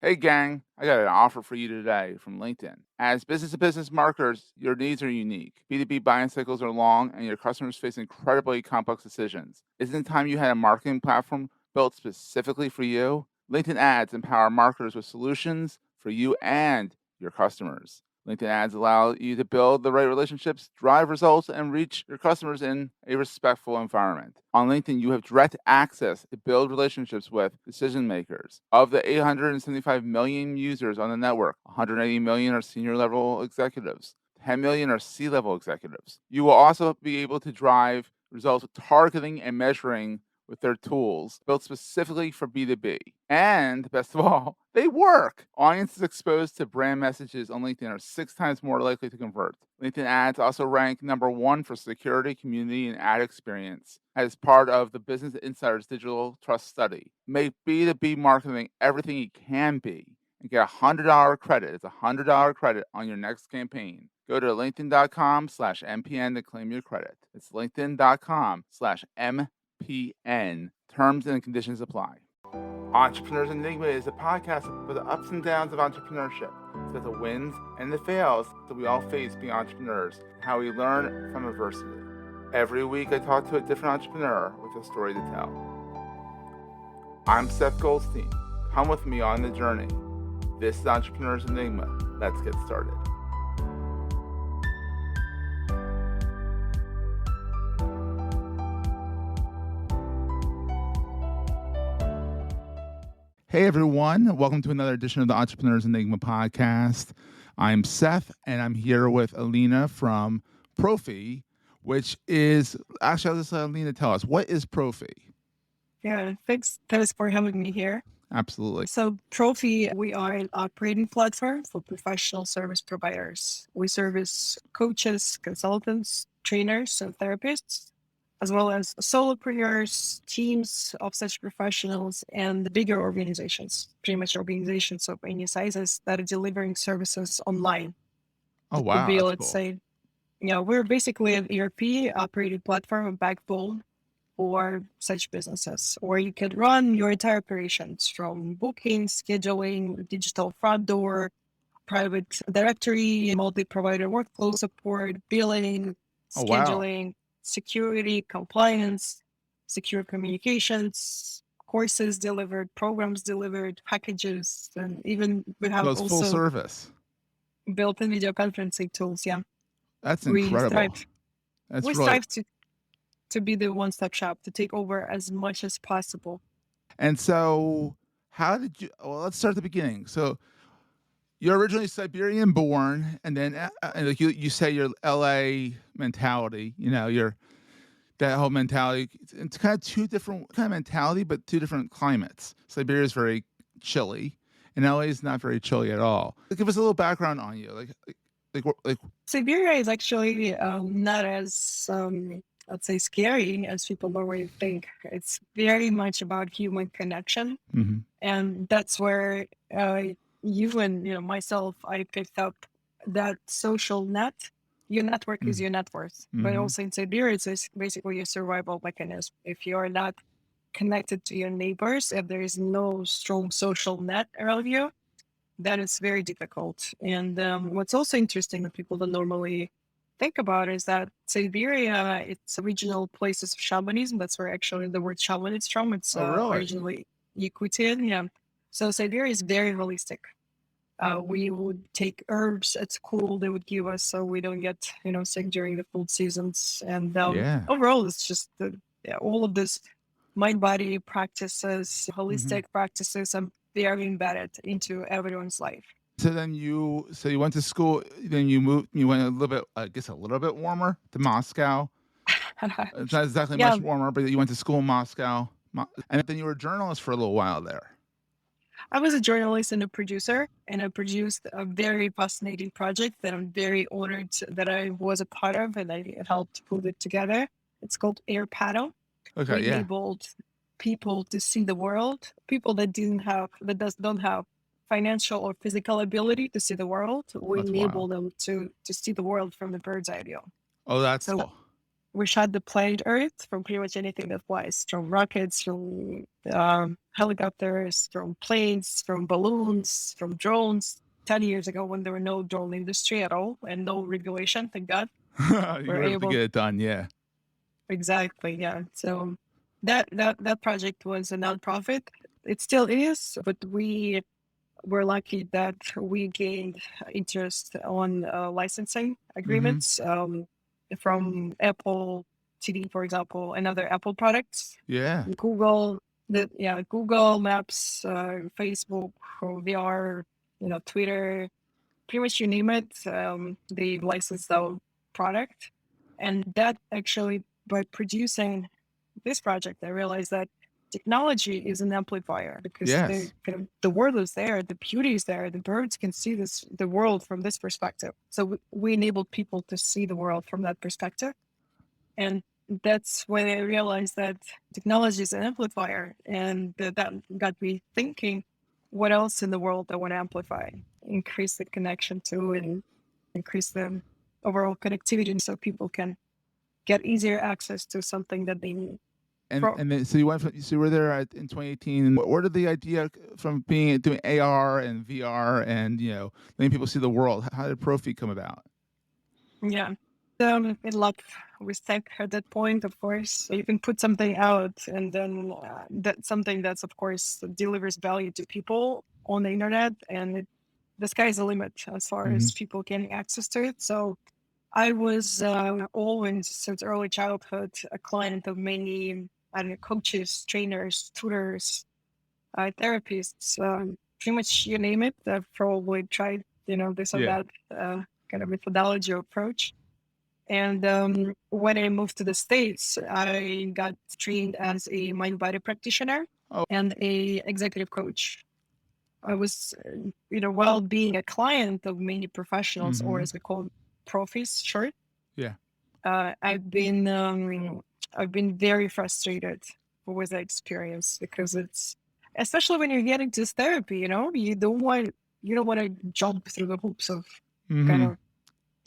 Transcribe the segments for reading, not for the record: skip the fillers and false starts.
Hey gang, I got an offer for you today from LinkedIn. As business to business marketers, your needs are unique. B2B buying cycles are long and your customers face incredibly complex decisions. Isn't it time you had a marketing platform built specifically for you? LinkedIn ads empower marketers with solutions for you and your customers. LinkedIn ads allow you to build the right relationships, drive results, and reach your customers in a respectful environment. On LinkedIn, you have direct access to build relationships with decision makers. Of the 875 million users on the network, 180 million are senior level executives. 10 million are C-level executives. You will also be able to drive results with targeting and measuring with their tools built specifically for B2B. And best of all, they work. Audiences exposed to brand messages on LinkedIn are 6 times more likely to convert. LinkedIn ads also rank #1 for security, community, and ad experience as part of the Business Insider's Digital Trust Study. Make B2B marketing everything it can be and get a $100 credit. It's a $100 credit on your next campaign. Go to linkedin.com/MPN to claim your credit. It's linkedin.com/MPN. Terms and conditions apply. Entrepreneurs Enigma is a podcast for the ups and downs of entrepreneurship. It's about the wins and the fails that we all face being entrepreneurs, and how we learn from adversity. Every week I talk to a different entrepreneur with a story to tell. I'm Seth Goldstein. Come with me on the journey. This is Entrepreneurs Enigma. Let's get started. Hey everyone, welcome to another edition of the Entrepreneurs Enigma podcast. I'm Seth and I'm here with Alina from Profi, which is, actually I'll just let Alina tell us, what is Profi? Yeah, thanks for having me here. Absolutely. So Profi, we are an operating platform for professional service providers. We service coaches, consultants, trainers, and therapists, as well as solopreneurs, teams of such professionals, and bigger organizations, pretty much organizations of any sizes that are delivering services online. Oh It could wow, be, that's let's cool. say, we're basically an ERP operating platform, a backbone for such businesses, or you could run your entire operations from booking, scheduling, digital front door, private directory, multi-provider workflow support, billing, Oh wow. scheduling, security, compliance, secure communications, courses delivered, programs delivered, packages, and even we So have it's full also service. built-in video conferencing tools. Yeah, That's we incredible. strive That's we really, strive to be the one-stop shop to take over as much as possible. and so how did you, well, let's start at the beginning. So you're originally Siberian born, and then like you say your LA mentality, you're that whole mentality. It's kind of two different kind of mentality, but two different climates. Siberia is very chilly, and LA is not very chilly at all. Give us a little background on you, like. Siberia is actually not as, let's say, scary as people normally think. It's very much about human connection, Mhm. and that's where you and myself, I picked up that social net. Your network is Mhm. your net worth, but Mhm. also in Siberia, it's basically a survival mechanism. If you are not connected to your neighbors, if there is no strong social net around you, that is very difficult. And what's also interesting that people don't normally think about is that Siberia, it's original places of shamanism. That's where actually the word shaman is from. It's Oh, really? originally Yakutian. Yeah. So Siberia is very holistic. We would take herbs at school they would give us so we don't get, sick during the cold seasons. And Yeah. overall, it's just all of this mind body practices, Mhm. holistic practices are very embedded into everyone's life. So you went to school, then you moved. You went a little bit, I guess, a little bit warmer to Moscow. It's not exactly Yeah, much warmer, but you went to school in Moscow, and then you were a journalist for a little while there. I was a journalist and a producer, and I produced a very fascinating project that I'm very honored that I was a part of and I helped put it together. It's called Air Paddle. Okay, We yeah, enabled people to see the world, people that don't have financial or physical ability to see the world. We that's wild. enable them to see the world from the bird's eye view. Oh, that's So cool. we shot the planet Earth from pretty much anything that flies, from rockets, from helicopters, from planes, from balloons, from drones. 10 years ago, when there were no drone industry at all and no regulation, thank God, You we're were able to able. get it done. Yeah. Exactly, yeah. So that project was a nonprofit. It still is, but we were lucky that we gained interest on licensing Mm-hmm. agreements from Apple TV, for example, and other Apple products. Yeah. Google, Google Maps, Facebook, VR, Twitter, pretty much you name it. They licensed our product, and that actually, by producing this project, I realized that technology is an amplifier because Yes. the world is there, the beauty is there, the birds can see the world from this perspective. So we enabled people to see the world from that perspective, and that's when I realized that technology is an amplifier, and that got me thinking, what else in the world I want to amplify, increase the connection to, and increase the overall connectivity so people can get easier access to something that they need. And then so you went from, so you were there in 2018. And where did the idea from being doing AR and VR and letting people see the world? How did Profi come about? Yeah. In luck with tech at that point, of course, you can put something out, and then that's something that's, of course, delivers value to people on the internet, and the sky's the limit as far Mm-hmm. as people getting access to it. So I was always, since early childhood, a client of many, I don't know, coaches, trainers, tutors, therapists, pretty much you name it. I've probably tried, this or Yeah. that kind of methodology or approach. And when I moved to the States, I got trained as a mind body practitioner Oh. and a executive coach. I was, while being a client of many professionals, or Mm-hmm. as we call profis, short, Yeah. uh, I've been um, I've been very frustrated with the experience because it's, especially when you're getting to therapy, you don't want to jump through the hoops of kind Mm-hmm. of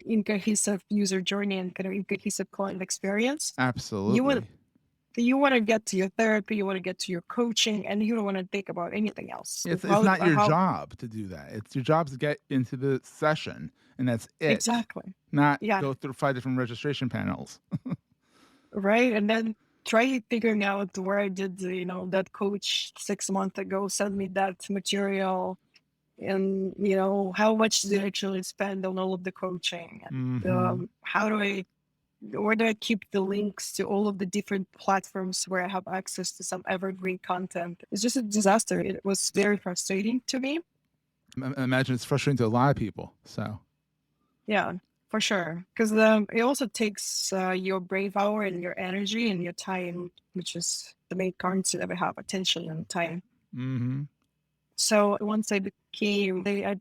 incohesive user journey and kind of incohesive client experience. You want Absolutely. you want to get to your therapy, you want to get to your coaching, and you don't want to think about anything else. It's not your job to do that. It's your job to get into the session, and that's it. Exactly. Not Yeah. go through 5 different registration panels. Right. And then try figuring out where I did, that coach 6 months ago sent me that material, and, how much did I actually spend on all of the coaching, and Mm-hmm. where do I keep the links to all of the different platforms where I have access to some evergreen content? It's just a disaster. It was very frustrating to me. I imagine it's frustrating to a lot of people. So. Yeah, for sure. Because it also takes your brain power and your energy and your time, which is the main currency that we have, attention and time. Mm-hmm. So once I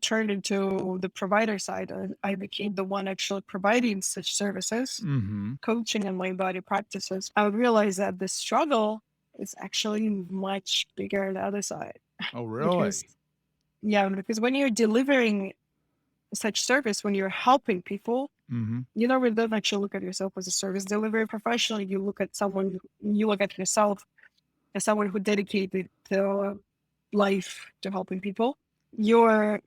turned into the provider side, and I became the one actually providing such services, Mm-hmm. coaching and mind body practices. I realized that the struggle is actually much bigger on the other side. Oh, because, really? yeah, because when you're delivering such service, when you're helping people, Mm-hmm. you never don't actually look at yourself as a service delivery professional. You look at yourself as someone who dedicated their life to helping people. Your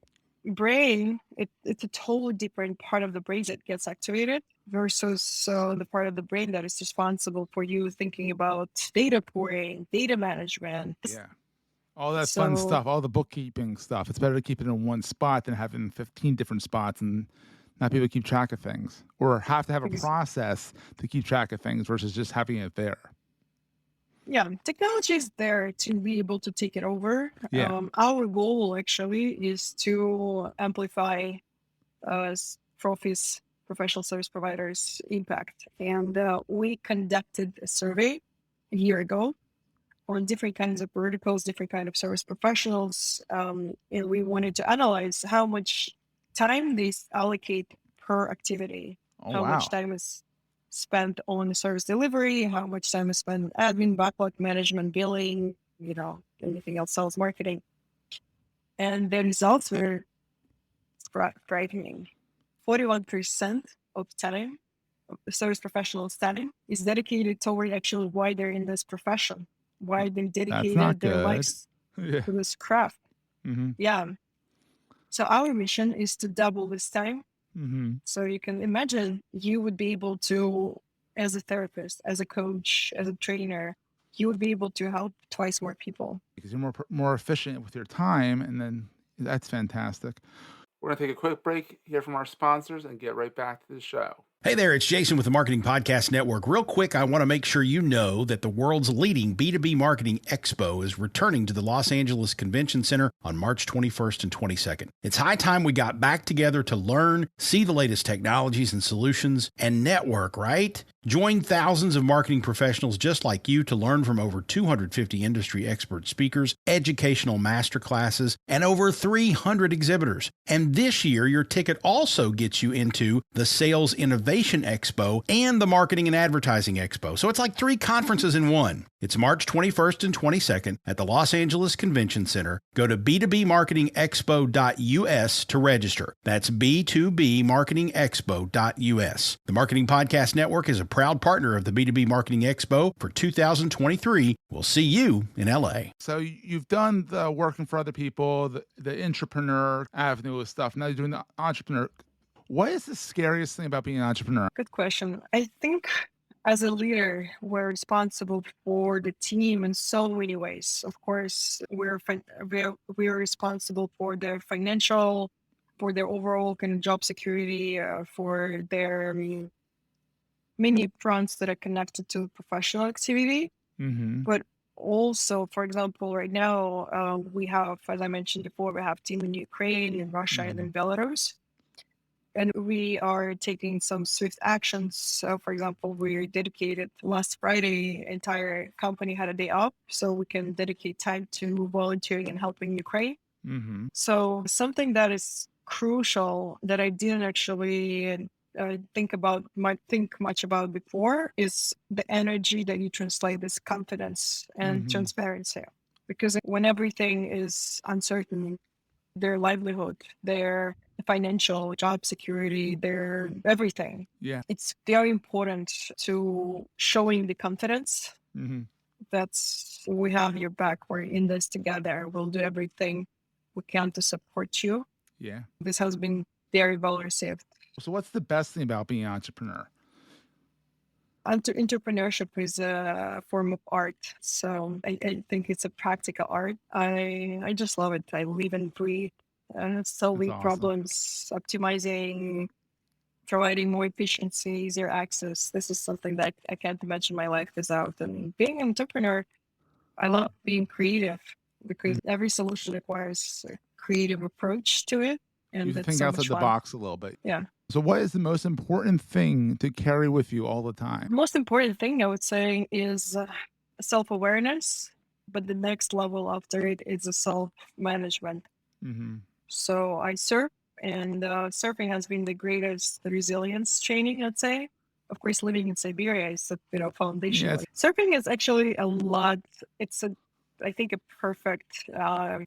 brain, it's a totally different part of the brain that gets activated versus the part of the brain that is responsible for you thinking about data pouring, data management. Yeah. All that fun So stuff, all the bookkeeping stuff. It's better to keep it in one spot than having 15 different spots and not be able to keep track of things, or have to have a ex- process to keep track of things versus just having it there. yeah, technology is there to be able to take it over. Yeah. Our goal actually is to amplify Profi's professional service providers' impact. And we conducted a survey a year ago on different kinds of verticals, different kind of service professionals, and we wanted to analyze how much time they allocate per activity, Oh, how much wow. time is spent on service delivery, how much time is spent admin, backlog management, billing, anything else, sales, marketing. And the results were frightening. 41% of time service professional setting is dedicated toward actually why they're in this profession, why they That's not dedicated their good. lives Yeah. to this craft. Mhm. Yeah. So our mission is to double this time. Mhm. So you can imagine you would be able to, as a therapist, as a coach, as a trainer, you would be able to help twice more people. Because you're more efficient with your time, and then that's fantastic. We're gonna take a quick break, hear from our sponsors, and get right back to the show. Hey there, it's Jason with the Marketing Podcast Network. Real quick, I want to make sure you know that the world's leading B2B Marketing Expo is returning to the Los Angeles Convention Center on March 21st and 22nd. It's high time we got back together to learn, see the latest technologies and solutions, and network, right? Join thousands of marketing professionals just like you to learn from over 250 industry expert speakers, educational masterclasses, and over 300 exhibitors. And this year, your ticket also gets you into the Sales Innovation Expo and the Marketing and Advertising Expo. So it's like 3 conferences in one. It's March 21st and 22nd at the Los Angeles Convention Center. Go to b2bmarketingexpo.us to register. That's b2bmarketingexpo.us. The Marketing Podcast Network is a proud partner of the B2B Marketing Expo for 2023. We'll see you in LA. So you've done the working for other people, the entrepreneur avenue of stuff. Now you're doing the entrepreneur. What is the scariest thing about being an entrepreneur? Good question. I think as a leader, we're responsible for the team in so many ways. Of course, we're responsible for their financial, for their overall kind of job security, for their many fronts that are connected to professional activity. Mm-hmm. But also, for example, right now we have, as I mentioned before, we have team in Ukraine, in Russia, and in Belarus. And we are taking some swift actions. So, for example, we dedicated last Friday, entire company had a day off, so we can dedicate time to volunteering and helping Ukraine. Mm-hmm. So, something that is crucial that I didn't actually might think much about before is the energy that you translate this confidence and Mm-hmm. transparency. Because when everything is uncertain, their livelihood, their financial job security, their everything. Yeah. It's very important to showing the confidence Mm-hmm. that's we have your back. We're in this together. We'll do everything we can to support you. Yeah. This has been very well received. So what's the best thing about being an entrepreneur? Entrepreneurship is a form of art. So I think it's a practical art. I just love it. I live and breathe. Solving awesome. problems, optimizing, providing more efficiency, easier access. This is something that I can't imagine my life without. And being an entrepreneur, I love being creative because every solution requires a creative approach to it. You And have to it's think so outside much the fun. box a little bit. Yeah. So what is the most important thing to carry with you all the The time? most important thing I would say is self-awareness, but the next level after it is a self-management. Mm-hmm. So I surf, and surfing has been the greatest resilience training, I'd say. Of course, living in Siberia is a foundation. Yes. Surfing is actually a lot. It's I think, a perfect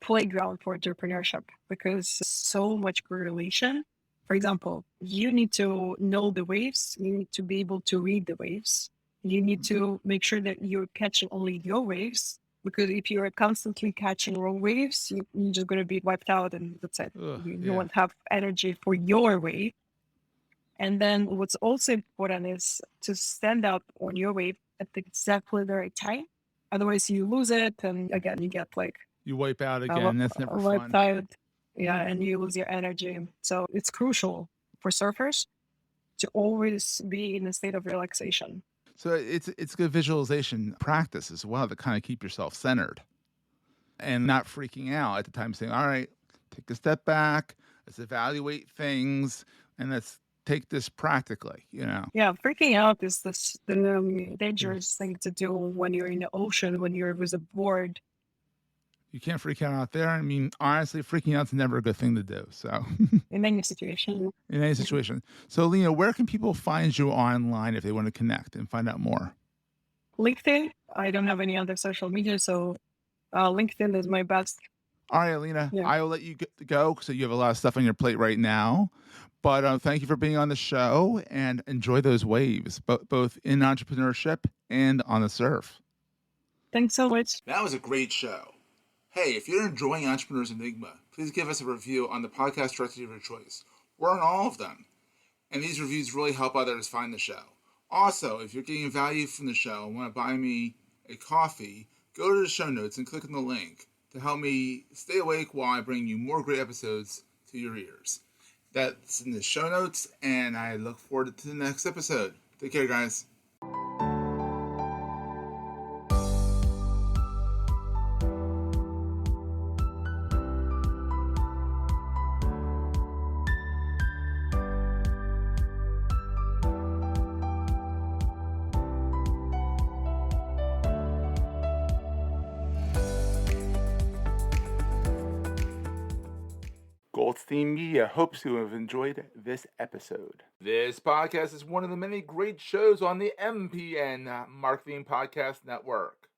playground for entrepreneurship because so much correlation. For example, you need to know the waves. You need to be able to read the waves. You need to make sure that you're catching only your waves. Because if you're constantly catching wrong waves, you're just going to be wiped out, and that's it. You won't have energy for your wave. And then what's also important is to stand up on your wave at exactly the right time. Otherwise, you lose it, and again, you get You wipe out again. That's never wiped fun. out. Yeah, and you lose your energy. So it's crucial for surfers to always be in a state of relaxation. So it's good visualization practice as well to kind of keep yourself centered and not freaking out at the time, saying, all right, take a step back, let's evaluate things, and let's take this practically, Yeah, freaking out is the dangerous thing to do when you're in the ocean, when you're with a board. You can't freak out there. I mean, honestly, freaking out's never a good thing to do. So In any situation. in any situation. So, Alina, where can people find you online if they want to connect and find out more? LinkedIn. I don't have any other social media, so LinkedIn is my best All right, Alina, Yeah. I will let you go so you have a lot of stuff on your plate right now. But thank you for being on the show and enjoy those waves, both in entrepreneurship and on the surf. Thanks so much. That was a great show. Hey, if you're enjoying Entrepreneurs Enigma, please give us a review on the podcast directory of your choice. We're on all of them. And these reviews really help others find the show. Also, if you're getting value from the show and want to buy me a coffee, go to the show notes and click on the link to help me stay awake while I bring you more great episodes to your ears. That's in the show notes, and I look forward to the next episode. Take care, guys. Goldstein Media hopes you have enjoyed this episode. This podcast is one of the many great shows on the MPN Marketing Podcast Network.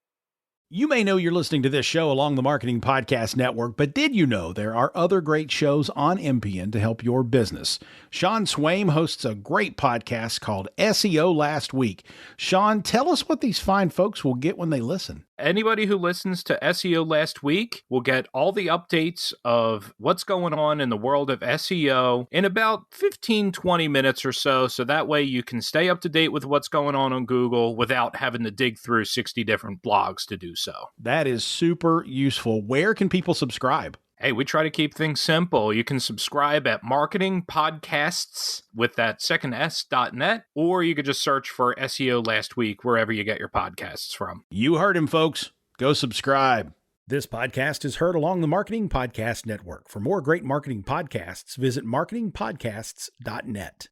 You may know you're listening to this show along the Marketing Podcast Network, but did you know there are other great shows on MPN to help your business? Sean Swaim hosts a great podcast called SEO Last Week. Sean, tell us what these fine folks will get when they listen. Anybody who listens to SEO Last Week will get all the updates of what's going on in the world of SEO in about 15-20 minutes or so. So that way you can stay up to date with what's going on Google without having to dig through 60 different blogs to do so. That is super useful. Where can people subscribe? Hey, we try to keep things simple. You can subscribe at Marketing Podcasts with that second S.net, or you could just search for SEO Last Week wherever you get your podcasts from. You heard him, folks. Go subscribe. This podcast is heard along the Marketing Podcast Network. For more great marketing podcasts, visit marketingpodcasts.net.